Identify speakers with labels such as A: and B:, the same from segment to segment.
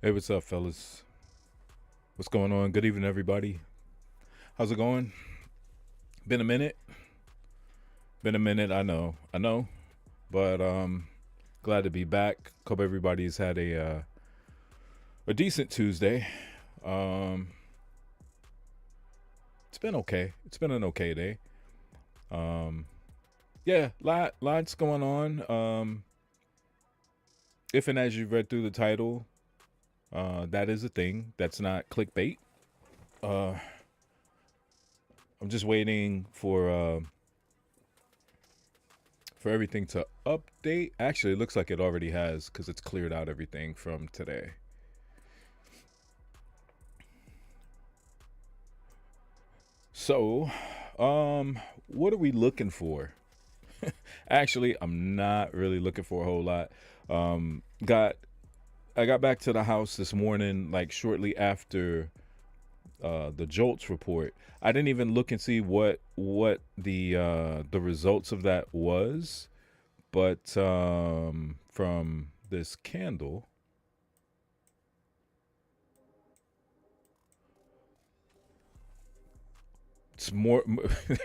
A: Hey, what's up, fellas? What's going on? Good evening, everybody. How's it going? Been a minute. Been a minute. I know. But glad to be back. Hope everybody's had a decent Tuesday. It's been okay. It's been an okay day. Yeah, lots going on. If and as you've read through the title, that is a thing. That's not clickbait. I'm just waiting for everything to update. Actually, it looks like it already has because it's cleared out everything from today. So, what are we looking for? Actually, I'm not really looking for a whole lot. I got back to the house this morning, like shortly after the JOLTS report. I didn't even look and see what the results of that was, but from this candle, it's more.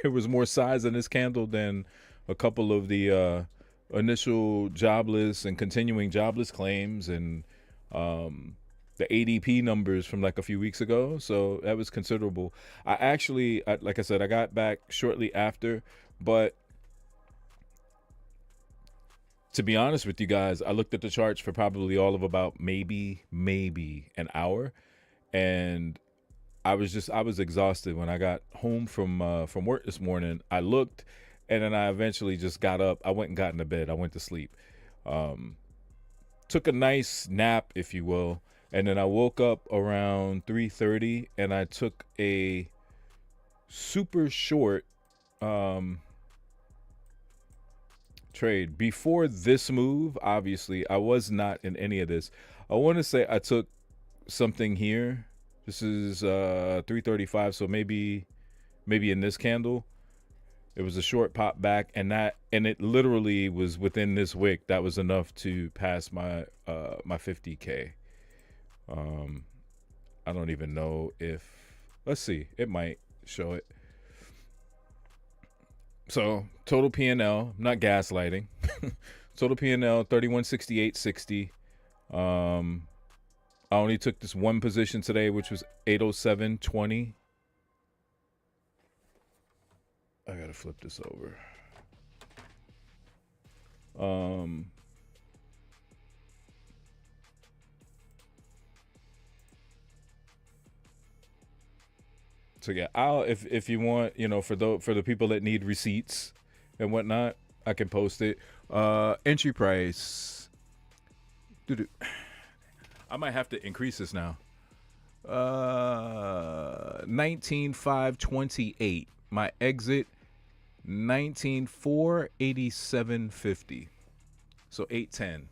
A: There was more size in this candle than a couple of the initial jobless and continuing jobless claims and the ADP numbers from like a few weeks ago. So that was considerable. Like I said, I got back shortly after, but to be honest with you guys, I looked at the charts for probably all of about maybe an hour, and I was exhausted when I got home from work this morning. I looked, and then I eventually just got up. I went and got into bed. I went to sleep. Took a nice nap, if you will, and then I woke up around 3:30, and I took a super short trade. Before this move, obviously, I was not in any of this. I want to say I took something here. This is 335, so maybe in this candle. It was a short pop back, and it literally was within this wick. That was enough to pass my 50K. I don't even know if, let's see, it might show it. So total P&L, not gaslighting. Total P&L 3168.60. I only took this one position today, which was 807.20. I gotta flip this over. So yeah, if you want, for the people that need receipts and whatnot, I can post it. Entry price. I might have to increase this now. 19,528. My exit 19,487.50. So 810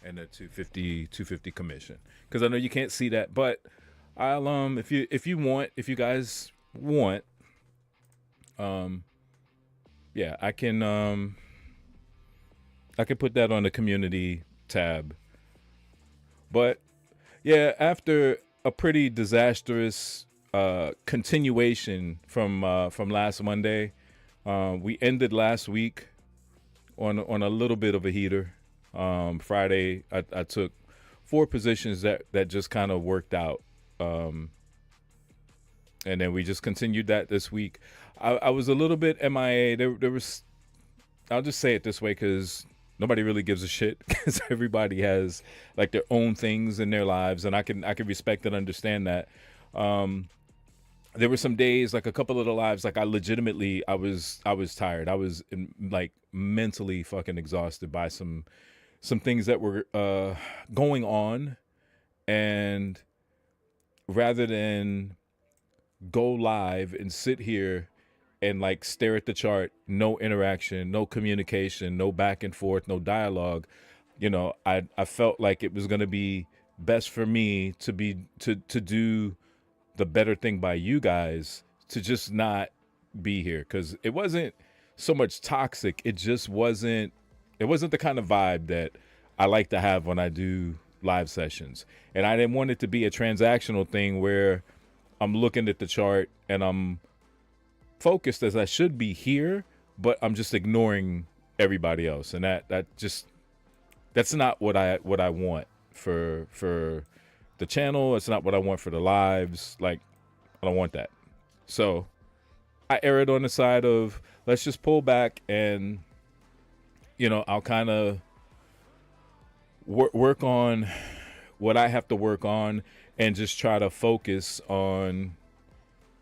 A: and a 250 commission. Because I know you can't see that, but I'll if you guys want, yeah, I can put that on the community tab. But yeah, after a pretty disastrous continuation from last Monday, we ended last week on a little bit of a heater. Friday, I took 4 positions that just kind of worked out, and then we just continued that this week. I was a little bit MIA. There was, I'll just say it this way because nobody really gives a shit because everybody has like their own things in their lives, and I can respect and understand that. There were some days, like a couple of the lives, like I was tired. I was like mentally fucking exhausted by some things that were going on, and rather than go live and sit here and like stare at the chart, no interaction, no communication, no back and forth, no dialogue, I felt like it was going to be best for me to do the better thing by you guys, to just not be here, because it wasn't so much toxic. It just wasn't the kind of vibe that I like to have when I do live sessions. And I didn't want it to be a transactional thing where I'm looking at the chart and I'm focused as I should be here, but I'm just ignoring everybody else. And that's not what I want for the channel. It's not what I want for the lives. Like, I don't want that. So I erred on the side of, let's just pull back and, I'll kind of work on what I have to work on and just try to focus on.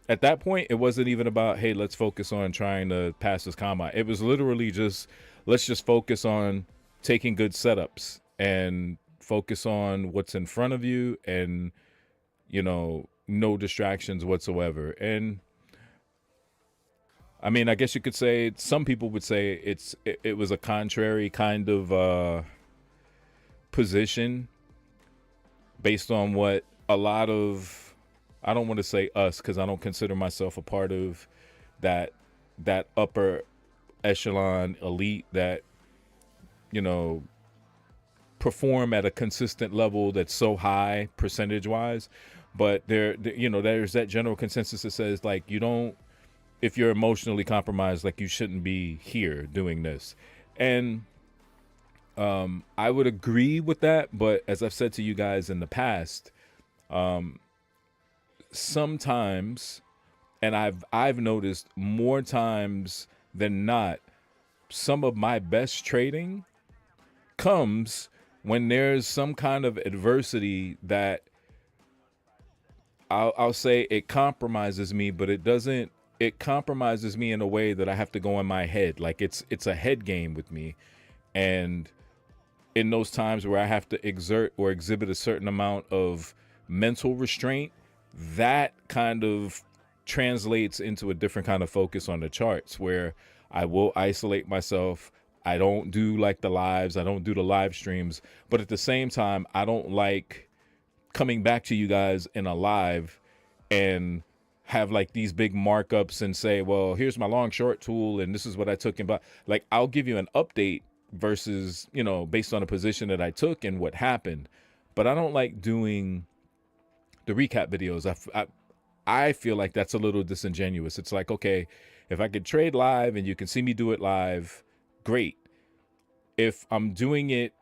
A: At that point, it wasn't even about, hey, let's focus on trying to pass this combine. It was literally just, let's just focus on taking good setups and focus on what's in front of you and, no distractions whatsoever. And I mean, I guess you could say, some people would say it was a contrary kind of position based on what a lot of, I don't want to say us, because I don't consider myself a part of that upper echelon elite that, perform at a consistent level that's so high percentage wise. But there's that general consensus that says, like, if you're emotionally compromised, like, you shouldn't be here doing this. And I would agree with that. But as I've said to you guys in the past, sometimes, and I've noticed more times than not, some of my best trading comes when there's some kind of adversity that I'll say it compromises me, but it compromises me in a way that I have to go in my head. Like, it's a head game with me. And in those times where I have to exert or exhibit a certain amount of mental restraint, that kind of translates into a different kind of focus on the charts, where I will isolate myself. I don't do like the lives. I don't do the live streams. But at the same time, I don't like coming back to you guys in a live and have like these big markups and say, well, here's my long short tool and this is what I took. And like, I'll give you an update versus, based on a position that I took and what happened. But I don't like doing the recap videos. I feel like that's a little disingenuous. It's like, okay, if I could trade live and you can see me do it live, great. If I'm doing it,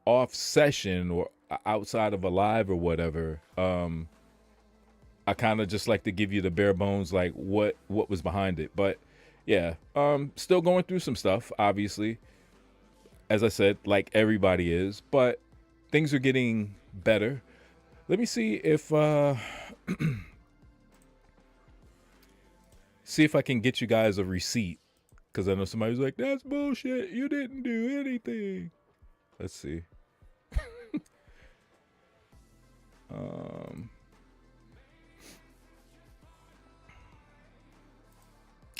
A: off session or outside of a live or whatever, I kind of just like to give you the bare bones, like what was behind it. But yeah, still going through some stuff, obviously, as I said, like everybody is, but things are getting better. Let me see if see if I can get you guys a receipt, because I know somebody's like, that's bullshit, you didn't do anything. Let's see.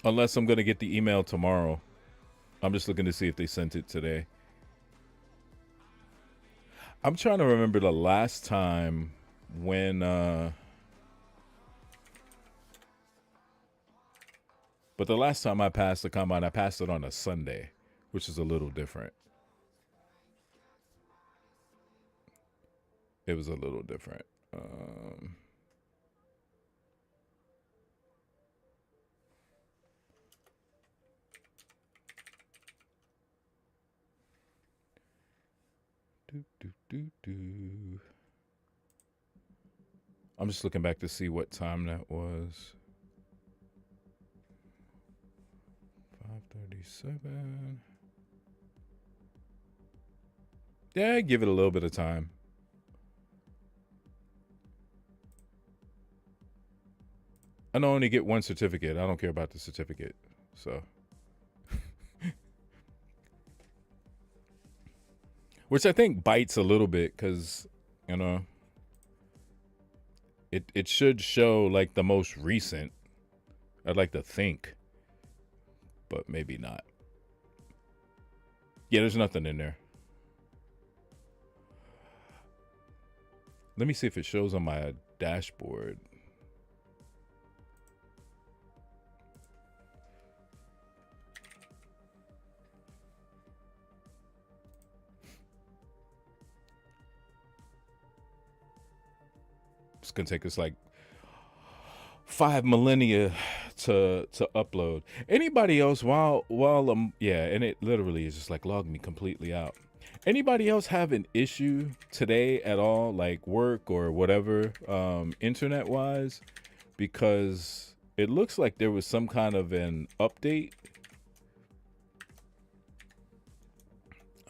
A: Unless I'm going to get the email tomorrow. I'm just looking to see if they sent it today. I'm trying to remember the last time when but the last time I passed the combine, I passed it on a Sunday, which is a little different. It was a little different. I'm just looking back to see what time that was. 5:37. Yeah, give it a little bit of time. I only get one certificate. I don't care about the certificate. So, which I think bites a little bit, because, it should show like the most recent. I'd like to think, but maybe not. Yeah, there's nothing in there. Let me see if it shows on my dashboard. It's gonna take us like 5 millennia to upload. Anybody else while yeah, and it literally is just like logged me completely out. Anybody else have an issue today at all, like work or whatever, internet wise? Because it looks like there was some kind of an update.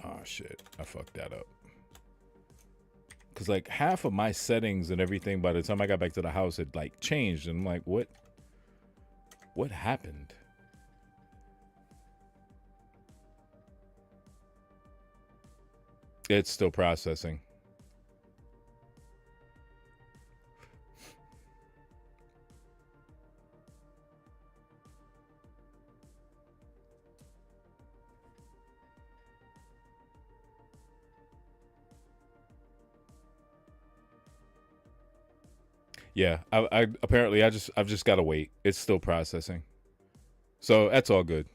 A: Oh shit, I fucked that up. Cause like half of my settings and everything by the time I got back to the house had like changed, and I'm like, what happened? It's still processing. Yeah, I apparently I've just got to wait. It's still processing. So that's all good.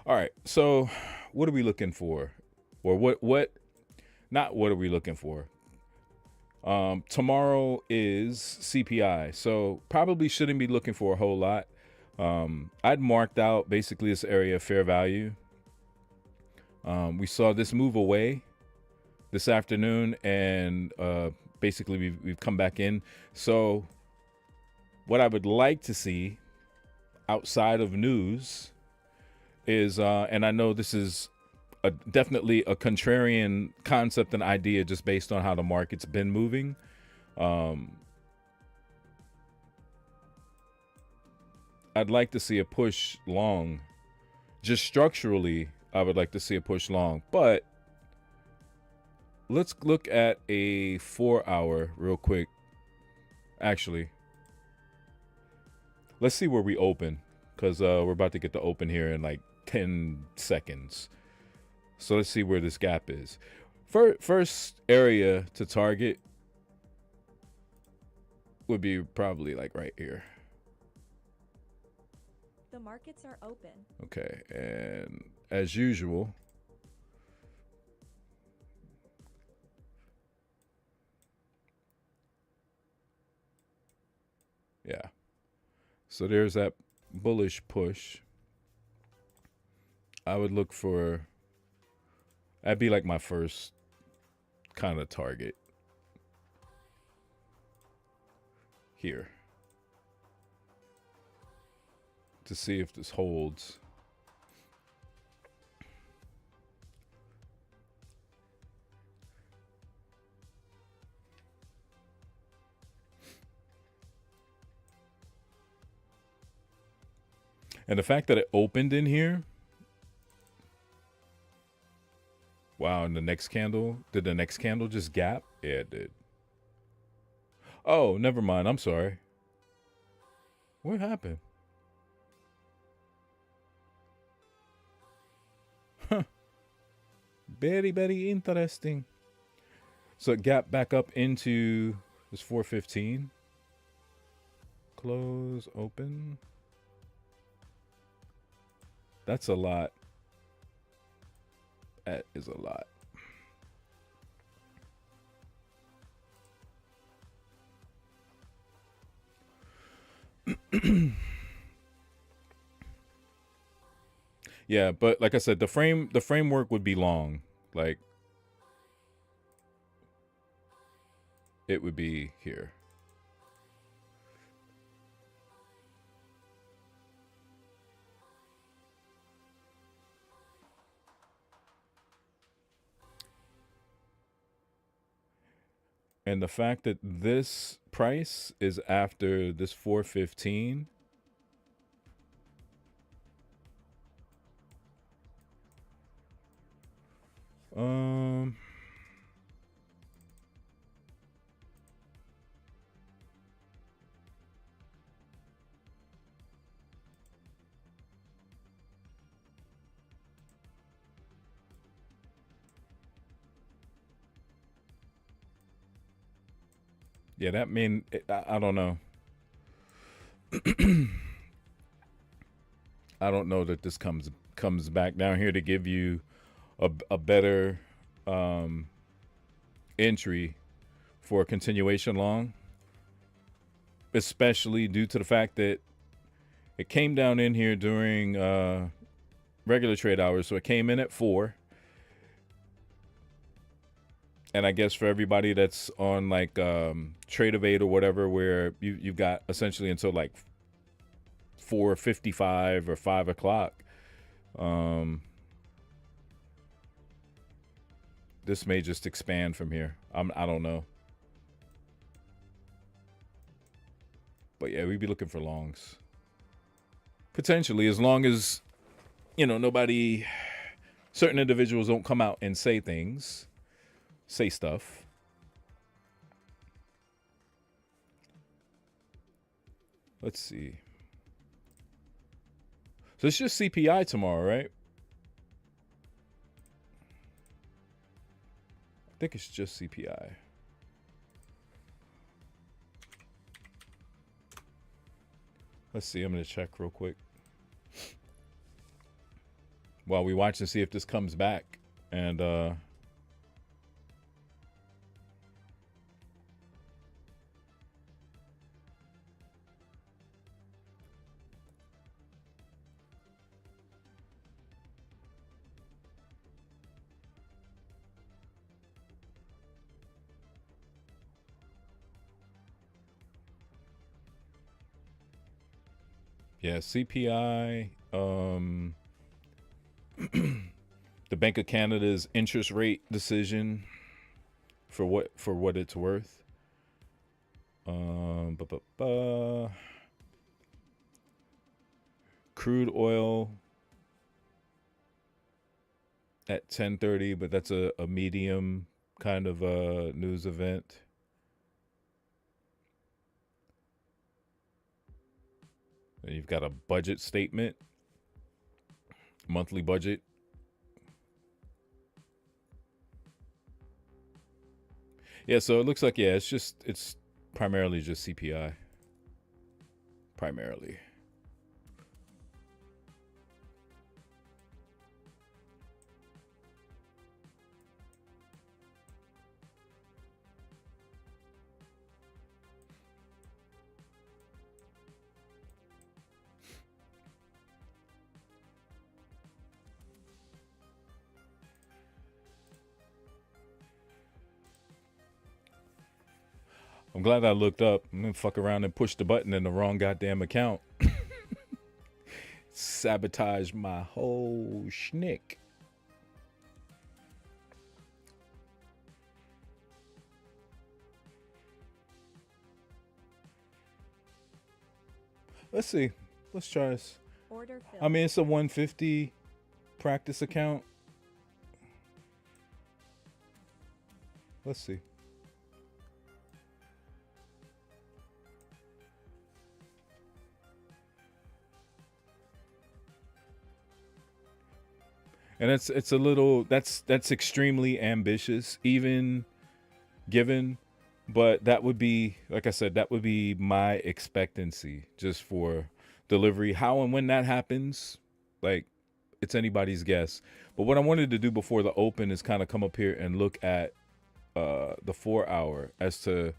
A: All right. So what are we looking for? Or what not what are we looking for? Tomorrow is CPI. So probably shouldn't be looking for a whole lot. I'd marked out basically this area of fair value. We saw this move away this afternoon, and basically we've come back in. So what I would like to see outside of news is, and I know this is definitely a contrarian concept and idea just based on how the market's been moving. I'd like to see a push long. Just structurally, I would like to see a push long. But let's look at a 4-hour real quick. Actually, let's see where we open, because we're about to get to open here in like 10 seconds. So let's see where this gap is. First area to target would be probably like right here.
B: The markets are open.
A: Okay, and as usual, yeah. So there's that bullish push. I would look for, that'd be like my first kind of target here to see if this holds. And the fact that it opened in here. Wow, and the next candle, did the next candle just gap? Yeah, it did. Oh, never mind. I'm sorry. What happened? Huh. Very, very interesting. So it gapped back up into this 415. Close, open. That's a lot. That is a lot. Yeah, but like I said, the framework would be long. Like it would be here. And the fact that this price is after this 415. Yeah, that mean I don't know. I don't know that this comes back down here to give you a better entry for a continuation long. especially due to the fact that it came down in here during regular trade hours. So it came in at 4. And I guess for everybody that's on like Trade of 8 or whatever, where you've got essentially until like 4:55 or 5 o'clock. This may just expand from here. I don't know. But yeah, we'd be looking for longs. Potentially, as long as, nobody, certain individuals don't come out and say stuff. Let's see. So it's just CPI tomorrow, right? I think it's just CPI. Let's see. I'm going to check real quick while we watch and see if this comes back. And yeah, CPI, the Bank of Canada's interest rate decision for what it's worth. Crude oil at 10:30, but that's a medium kind of news event. And you've got a budget statement, monthly budget. Yeah, so it looks like, yeah, it's primarily just CPI. Primarily. I'm glad I looked up. I'm gonna fuck around and push the button in the wrong goddamn account. Sabotage my whole schnick. Let's see. Let's try this.
B: Order filled.
A: I mean, it's a 150 practice account. Let's see. And it's a little, that's extremely ambitious, even given, but that would be, like I said, that would be my expectancy just for delivery. How and when that happens, like, it's anybody's guess. But what I wanted to do before the open is kind of come up here and look at the 4 hour as to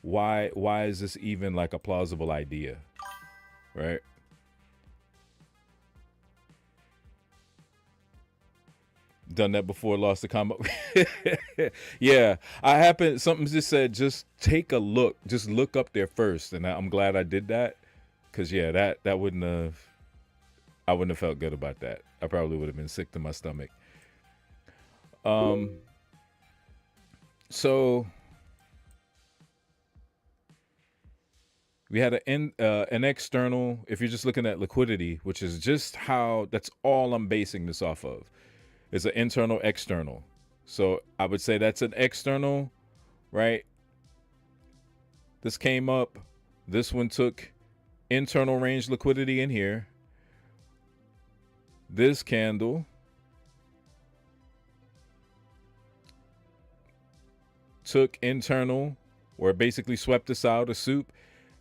A: why is this even like a plausible idea, right? Done that before, lost the combo. Yeah, something just said, just take a look, just look up there first. And I'm glad I did that. Cause yeah, that I wouldn't have felt good about that. I probably would have been sick to my stomach. So we had an external, if you're just looking at liquidity, which is just that's all I'm basing this off of. It's an internal, external. So I would say that's an external, right? This came up. This one took internal range liquidity in here. This candle took internal, or basically swept this out of soup.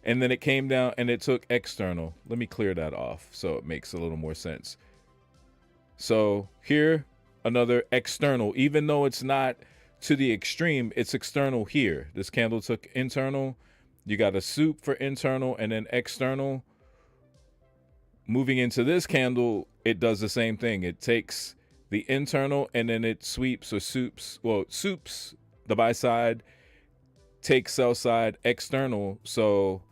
A: And then it came down and it took external. Let me clear that off so it makes a little more sense. So here, another external, even though it's not to the extreme, it's external here. This candle took internal You got a soup for internal and then external. Moving into this candle, it does the same thing. It takes the internal and then it sweeps or soups. Well, it soups the buy side, takes sell side, external. So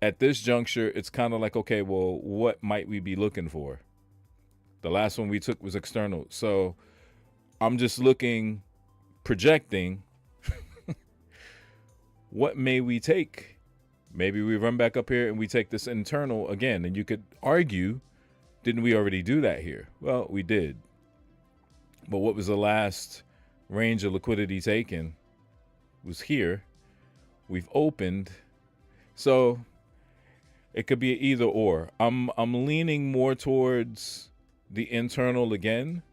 A: at this juncture, it's kind of like, okay, well, what might we be looking for? The last one we took was external. So I'm just looking, projecting, what may we take? Maybe we run back up here and we take this internal again. And you could argue, didn't we already do that here? Well, we did. But what was the last range of liquidity taken? Was here. We've opened. So it could be either or. I'm leaning more towards the internal again,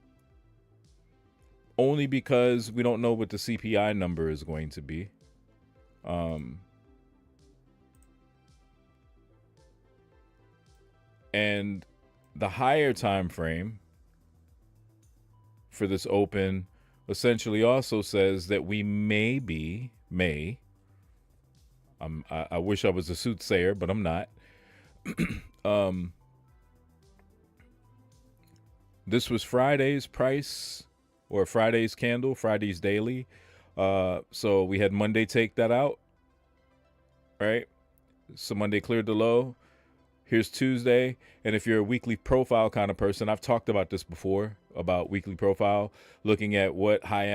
A: only because we don't know what the CPI number is going to be. And the higher time frame for this open essentially also says that we may I wish I was a soothsayer, but I'm not. This was Friday's price, or Friday's candle, Friday's daily. So we had Monday take that out, right? So Monday cleared the low. Here's Tuesday. And if you're a weekly profile kind of person, I've talked about this before, about weekly profile, looking at what high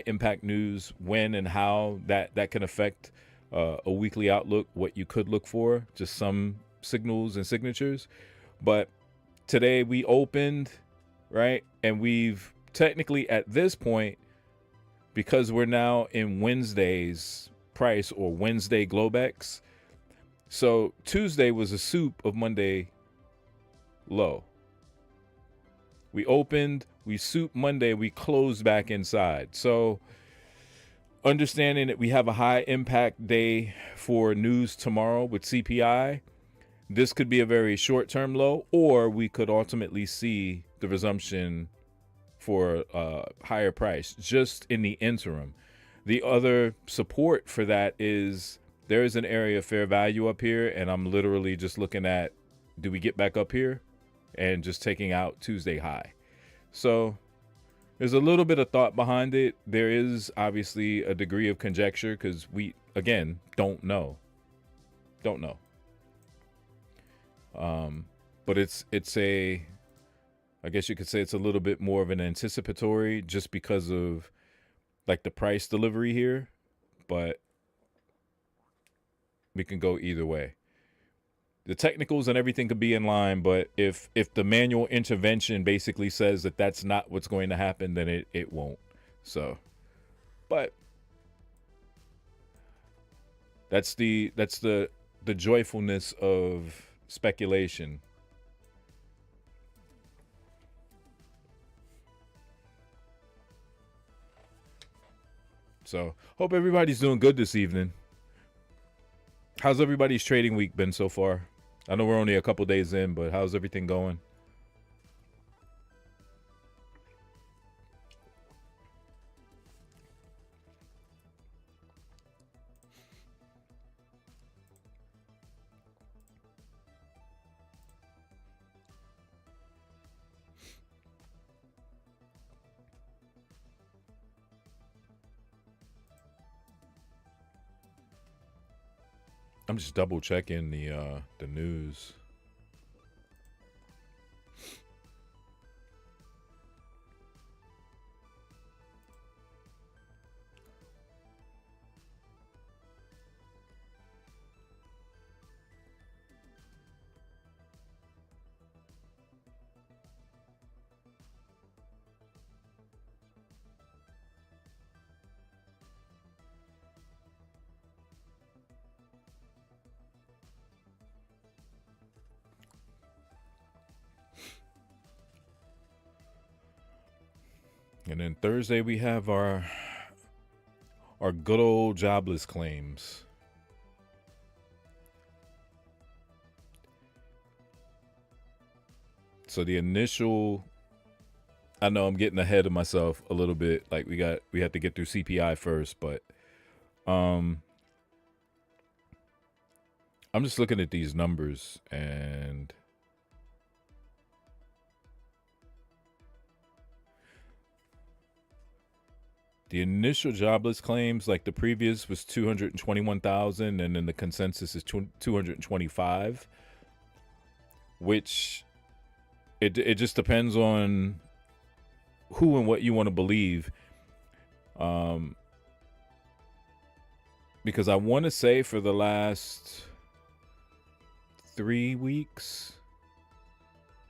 A: impact news, when and how that can affect a weekly outlook, what you could look for, just some signals and signatures. But today we opened, right? And we've technically at this point, because we're now in Wednesday's price, or Wednesday Globex. So Tuesday was a soup of Monday low. We opened, we soup Monday, we closed back inside. So understanding that we have a high impact day for news tomorrow with CPI, this could be a very short-term low, or we could ultimately see the resumption for a higher price just in the interim. The other support for that is there is an area of fair value up here, and I'm literally just looking at, do we get back up here, and just taking out Tuesday high. So there's a little bit of thought behind it. There is obviously a degree of conjecture because we, again, don't know. But it's a, I guess you could say it's a little bit more of an anticipatory just because of like the price delivery here, but we can go either way. The technicals and everything could be in line, but if the manual intervention basically says that that's not what's going to happen, then it won't. So, but that's the joyfulness of speculation. So, hope everybody's doing good this evening. How's everybody's trading week been so far? I know we're only a couple days in, but how's everything going? I'm just double checking the news. And then Thursday we have our good old jobless claims. So the initial, I know I'm getting ahead of myself a little bit. Like we have to get through CPI first, but I'm just looking at these numbers, and the initial jobless claims, like the previous was 221,000, and then the consensus is 225, which it just depends on who and what you want to believe. Because I want to say for the last 3 weeks,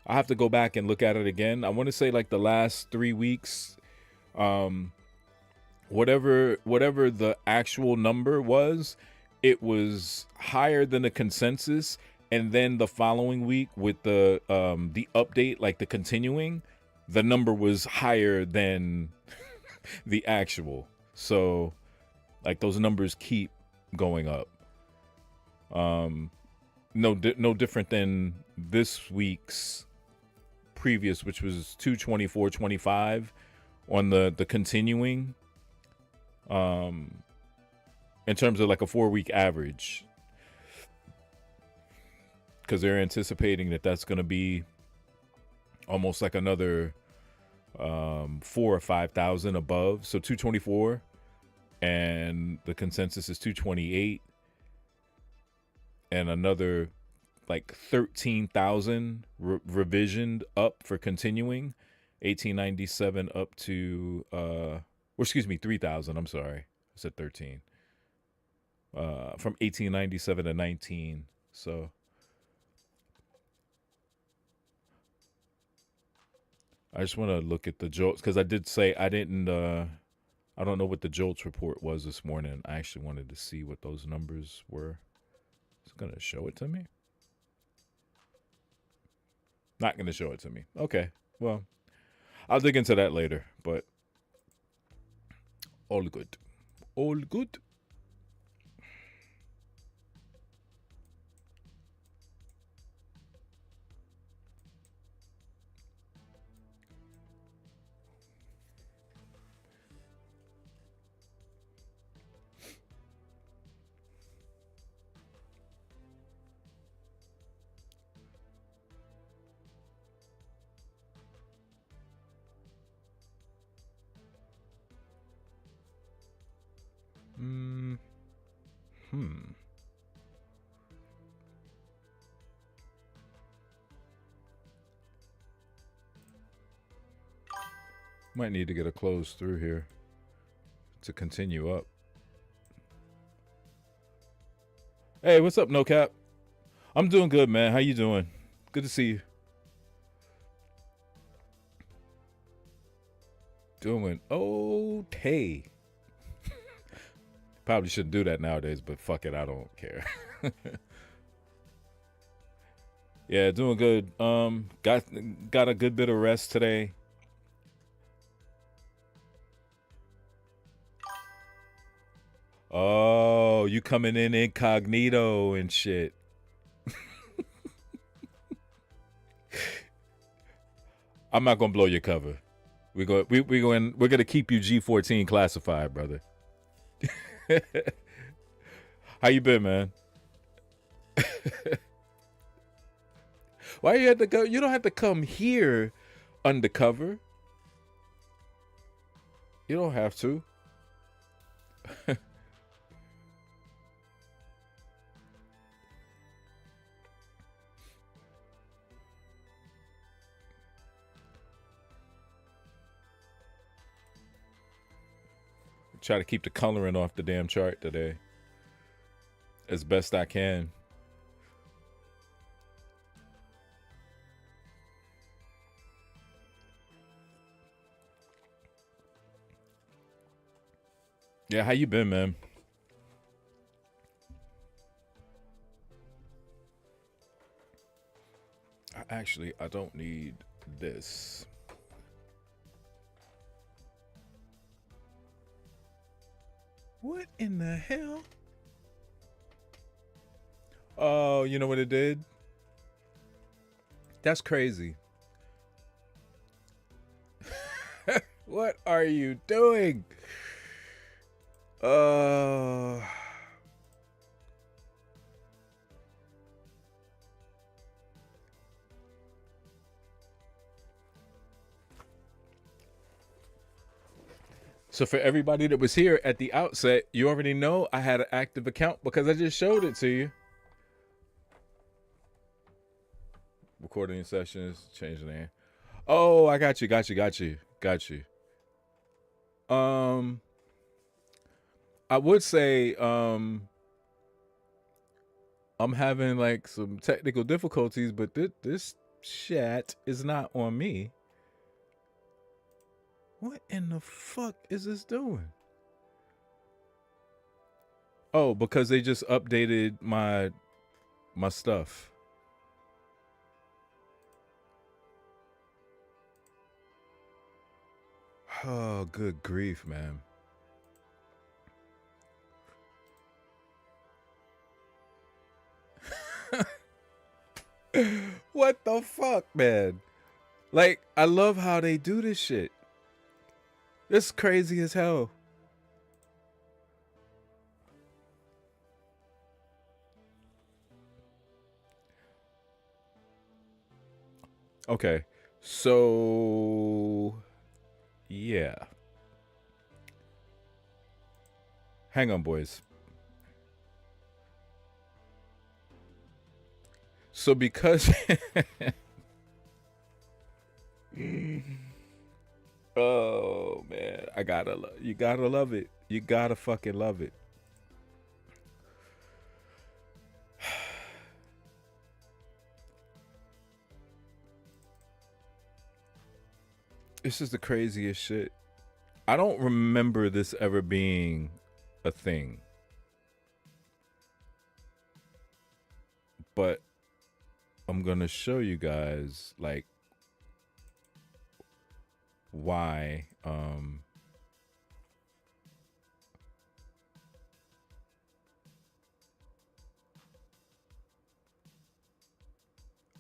A: I have to go back and look at it again. I want to say like the last 3 weeks, whatever the actual number was, it was higher than the consensus. And then the following week with the update, like the continuing, the number was higher than the actual. So like those numbers keep going up. No different than this week's previous, which was 224.25 on the continuing. In terms of like a 4-week average, because they're anticipating that that's going to be almost like another 4,000 or 5,000 above. So 224, and the consensus is 228, and another like 13,000 revisioned up for continuing, 1897 up to 3,000. I'm sorry, I said 13. From 1897 to 19. So I just want to look at the JOLTS, because I did say I didn't. I don't know what the JOLTS report was this morning. I actually wanted to see what those numbers were. It's gonna show it to me. Not gonna show it to me. Okay, well, I'll dig into that later. But all good, all good. Might need to get a close through here to continue up. Hey, what's up, No Cap? I'm doing good, man. How you doing? Good to see you. Doing okay. Probably shouldn't do that nowadays, but fuck it, I don't care. Yeah, doing good. Got a good bit of rest today. Oh, you coming in incognito and shit. I'm not gonna blow your cover. We're gonna keep you G14 classified, brother. How you been, man? Why you had to go? You don't have to come here undercover. You don't have to. Try to keep the coloring off the damn chart today as best I can. Yeah, how you been, man? I don't need this. What in the hell? Oh, you know what it did? That's crazy. What are you doing? So for everybody that was here at the outset, you already know I had an active account because I just showed it to you. Recording sessions, change the name. Oh, I got you. I would say I'm having like some technical difficulties, but this chat is not on me. What in the fuck is this doing? Oh, because they just updated my stuff. Oh, good grief, man. What the fuck, man? Like, I love how they do this shit. It's crazy as hell. Okay, so yeah. Hang on, boys. So because oh man, you gotta love it. You gotta fucking love it. This is the craziest shit. I don't remember this ever being a thing. But I'm gonna show you guys like why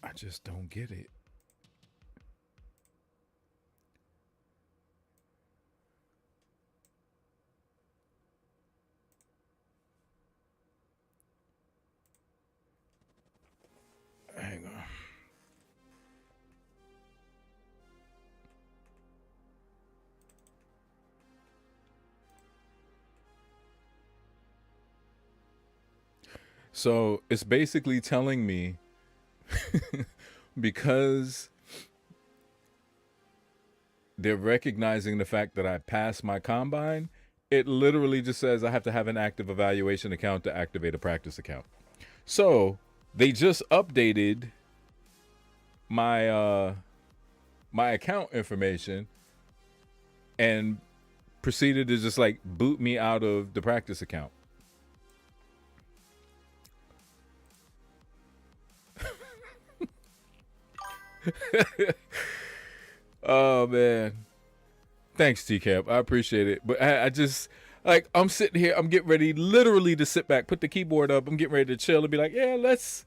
A: I just don't get it. Hang on. So it's basically telling me because they're recognizing the fact that I passed my combine, it literally just says I have to have an active evaluation account to activate a practice account. So they just updated my my account information and proceeded to just like boot me out of the practice account. Oh man, thanks T-Cap, I appreciate it. But I just like, I'm sitting here, I'm getting ready literally to sit back, put the keyboard up, I'm getting ready to chill and be like, yeah, let's,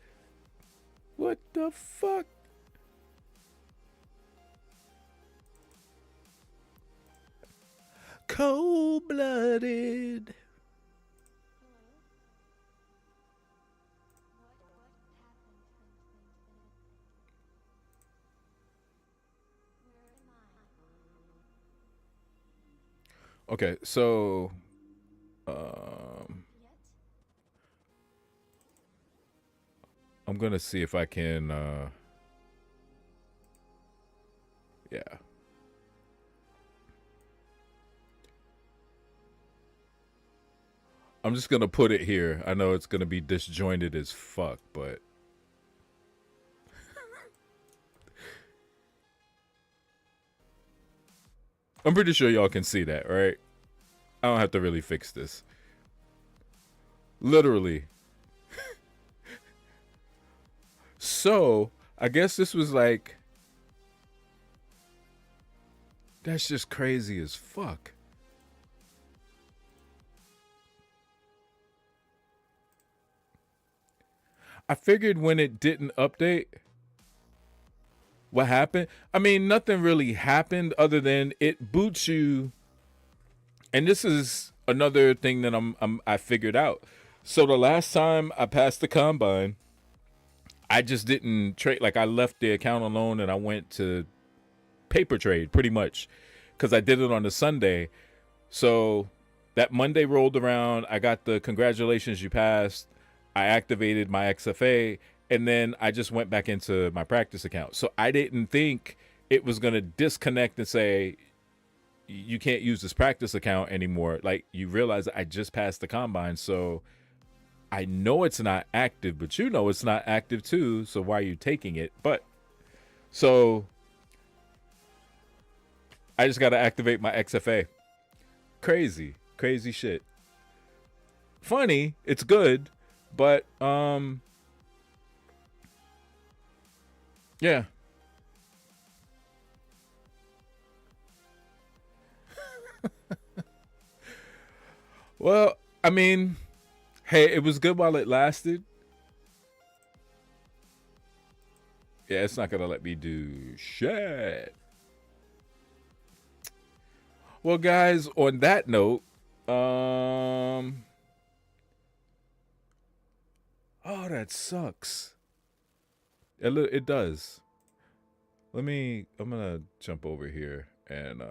A: what the fuck? Cold-blooded. Okay, so I'm gonna see if I can yeah. I'm just gonna put it here. I know it's gonna be disjointed as fuck, but I'm pretty sure y'all can see that, right? I don't have to really fix this. Literally. So, I guess this was like, that's just crazy as fuck. I figured when it didn't update, what happened? I mean, nothing really happened other than it boots you. And this is another thing that I figured out. So the last time I passed the combine, I just didn't trade. Like, I left the account alone and I went to paper trade pretty much because I did it on a Sunday. So that Monday rolled around. I got the congratulations, you passed. I activated my XFA, and then I just went back into my practice account. So I didn't think it was going to disconnect and say, you can't use this practice account anymore. Like, you realize I just passed the combine. So I know it's not active, but you know it's not active too. So why are you taking it? But so I just got to activate my XFA. Crazy shit. Funny, it's good, but yeah. Well, I mean, hey, it was good while it lasted. Yeah, it's not gonna let me do shit. Well, guys, on that note, oh, that sucks. It does. I'm gonna jump over here and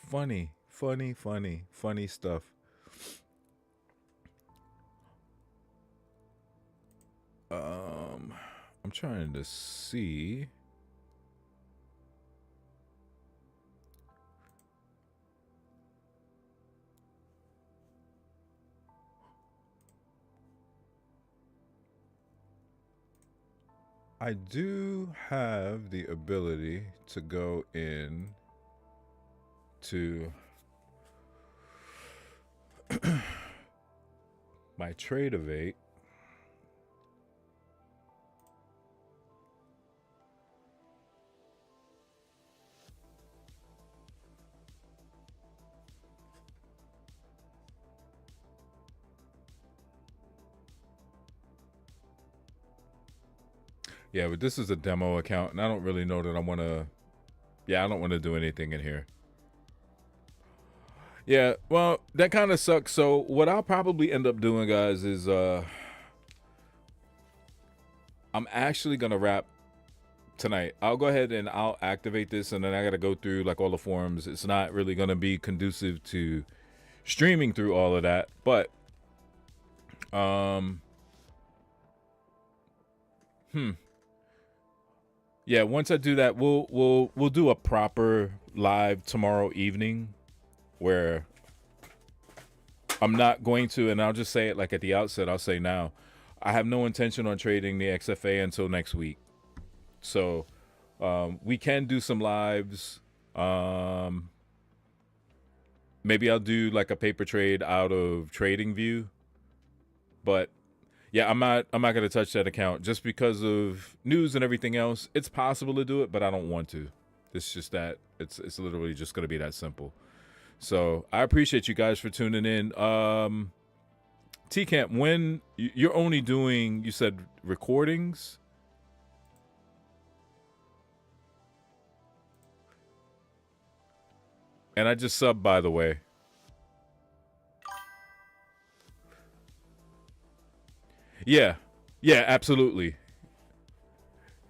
A: funny stuff. I'm trying to see. I do have the ability to go in to my trade evade. Yeah, but this is a demo account, and I don't really know that I want to. Yeah, I don't want to do anything in here. Yeah, well, that kind of sucks. So what I'll probably end up doing, guys, is I'm actually gonna wrap tonight. I'll go ahead and I'll activate this, and then I gotta go through like all the forums. It's not really gonna be conducive to streaming through all of that, but yeah, once I do that, we'll do a proper live tomorrow evening where I'm not going to, and I'll just say it like at the outset, I'll say now, I have no intention on trading the XFA until next week. So we can do some lives. Maybe I'll do like a paper trade out of TradingView, but yeah, I'm not gonna touch that account just because of news and everything else. It's possible to do it, but I don't want to. It's just that it's literally just gonna be that simple. So I appreciate you guys for tuning in. T-Camp, when you're only doing, you said recordings? And I just subbed, by the way. Yeah, absolutely.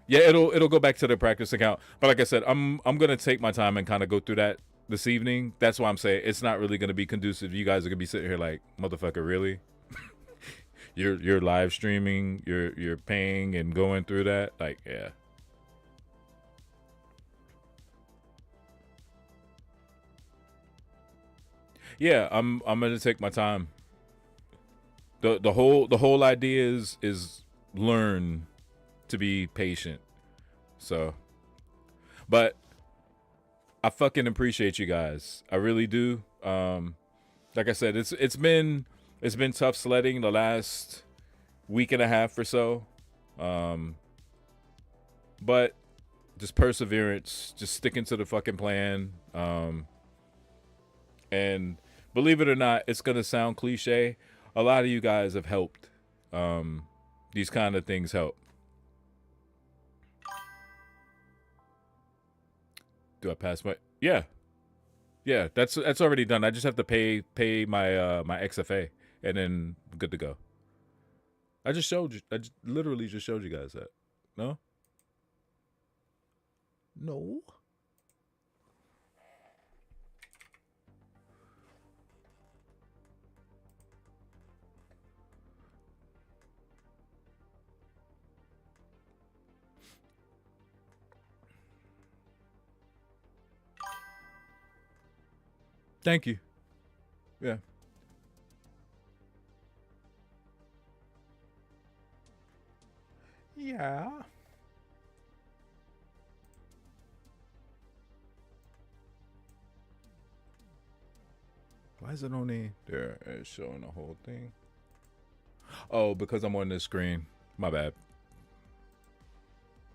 A: Yeah, it'll go back to the practice account. But like I said, I'm gonna take my time and kind of go through that this evening. That's why I'm saying it's not really gonna be conducive. You guys are gonna be sitting here like, motherfucker, really? you're live streaming, you're paying and going through that, like, yeah. Yeah, I'm gonna take my time. The whole idea is learn to be patient. So, but I fucking appreciate you guys. I really do. Like I said, it's been tough sledding the last week and a half or so. But just perseverance, just sticking to the fucking plan. And believe it or not, it's gonna sound cliche. A lot of you guys have helped. These kind of things help. Do I pass my? Yeah, that's already done. I just have to pay my my XFA, and then I'm good to go. I just showed you. I literally just showed you guys that. No? No. Thank you. Yeah. Yeah. Why is it only there? It's showing the whole thing. Oh, because I'm on this screen. My bad.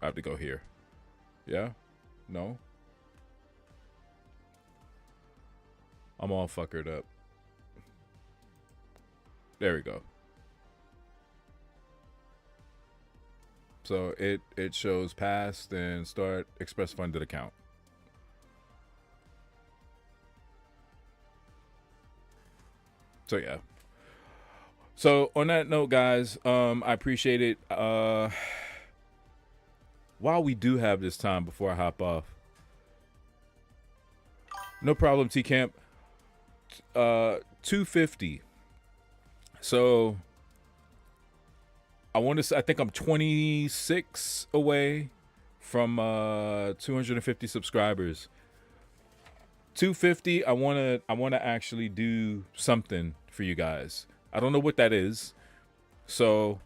A: I have to go here. Yeah? No? I'm all fuckered up. There we go. So it shows past and start express funded account. So yeah. So on that note, guys, I appreciate it. While we do have this time before I hop off, no problem, T Camp. 250. So I think I'm 26 away from 250 subscribers. 250. I wanna actually do something for you guys. I don't know what that is. So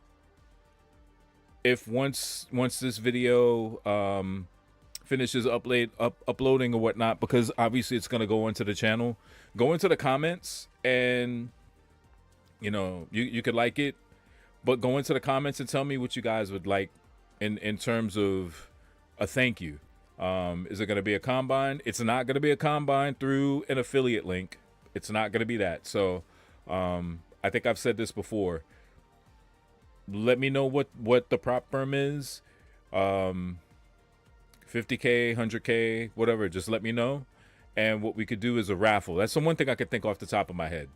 A: if once this video finishes uploading or whatnot, because obviously it's gonna go into the channel, go into the comments and you could like it, but go into the comments and tell me what you guys would like in terms of a thank you. Is it going to be a combine? It's not going to be a combine through an affiliate link. It's not going to be that. So I think I've said this before. Let me know what the prop firm is. 50K, 100K, whatever. Just let me know. And what we could do is a raffle. That's the one thing I could think off the top of my head.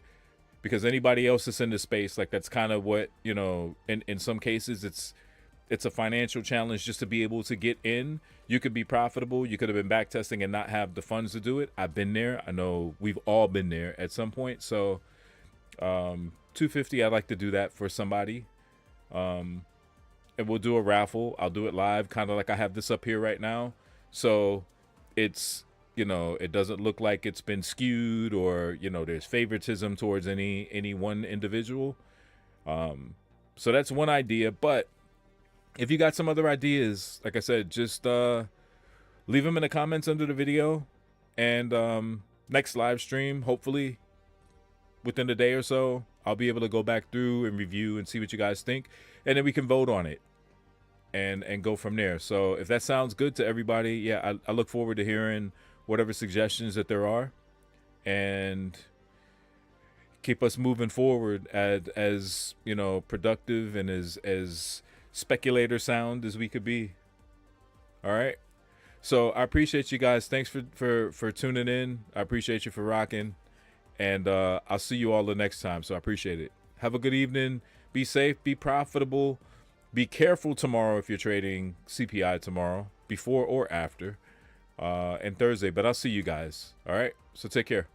A: Because anybody else that's in this space, like that's kind of what, in some cases it's a financial challenge just to be able to get in. You could be profitable. You could have been back testing and not have the funds to do it. I've been there. I know we've all been there at some point. So 250, I'd like to do that for somebody. And we'll do a raffle. I'll do it live, kind of like I have this up here right now. So it's, it doesn't look like it's been skewed or, there's favoritism towards any one individual. So that's one idea. But if you got some other ideas, like I said, just leave them in the comments under the video. And next live stream, hopefully within a day or so, I'll be able to go back through and review and see what you guys think. And then we can vote on it and go from there. So if that sounds good to everybody, yeah, I look forward to hearing whatever suggestions that there are, and keep us moving forward as productive and as speculator sound as we could be. All right. So I appreciate you guys. Thanks for tuning in. I appreciate you for rocking, and I'll see you all the next time. So I appreciate it. Have a good evening. Be safe, be profitable, be careful tomorrow if you're trading CPI tomorrow, before or after. And Thursday, but I'll see you guys. All right. So take care.